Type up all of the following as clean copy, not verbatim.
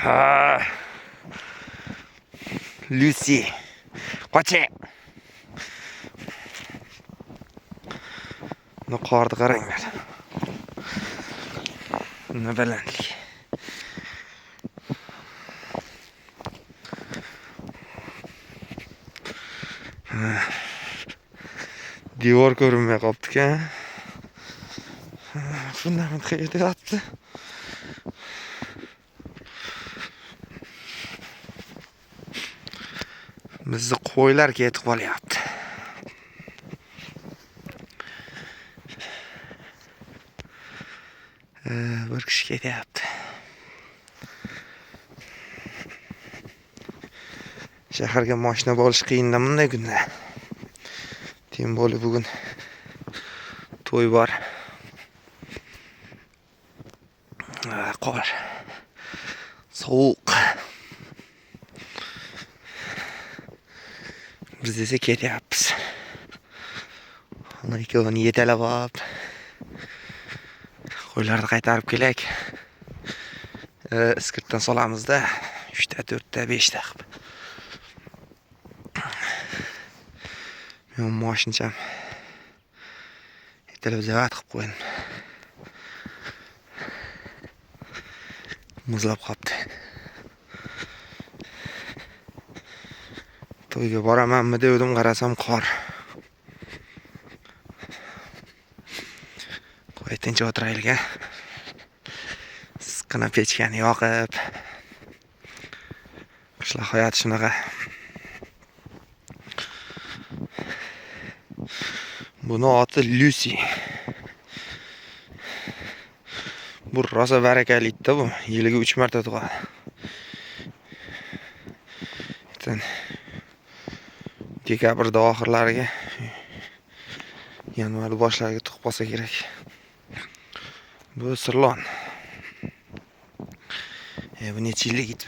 Ha. Lucy. Qoching. Buni qorni qaranglar. Nima balandlik. Devor ko'rinmay qolibdi-ku. Fundament qayerda yotibdi? Bizni qo'ylar ketib qolyapti. Bir kishi ketyapti. Shaharga mashina bo'lish qiyin-da bunday kunda. Tem bo'li bugun to'y bor. Qor. Sovuq. Biz esa ketyapmiz. Ana ikkovini yetalab olib qo'ylarni qaytarib kelak. Iskirtdan solamizda 3 ta, 4 ta, 5 ta qilib. Men mashinacham yetalab zavat qilib qo'ydim. Muzlab qolibdi. To'yga boramanmi dedim, qarasam qor. Qo'y tinch o'tiraylik-a. Siqqina pechkani yoqib. Qishloq hayoti shunaqa. Buni oti Lucy. Bu rosa barakali-da bu. Yiliga 3 marta tug'adi. Dekabrda oxirlariga, yanvar boshlariga tug'ib qolsa kerak. Bu sirlon. Bu necha yillik it.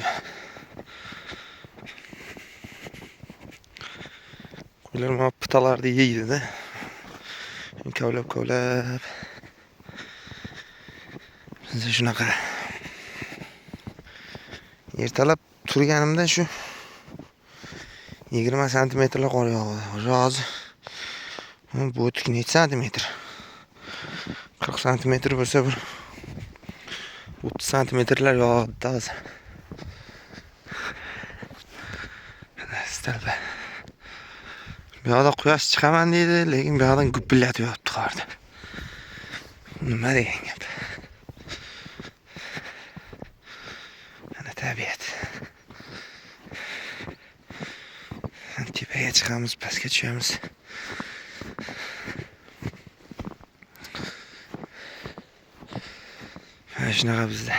Qo'ylar mana pitalarni yeydi-da. Kavlab. Biz shunaqa. Ertalab turganimda shu 20 santimetrlar qor yog'di. Hozir bu o'tlik necha santimetr? 40 santimetr bo'lsa bir 30 santimetrlar yog'di hozir. Stalba. Bu yoqda quyosh chiqaman deydi, lekin bu yoqdan gupillatib yotibdi qorda. Nima degan gap? Ana tabiat. Tepaga chiqamiz, pastga tushamiz. Mana shunaqa bizda.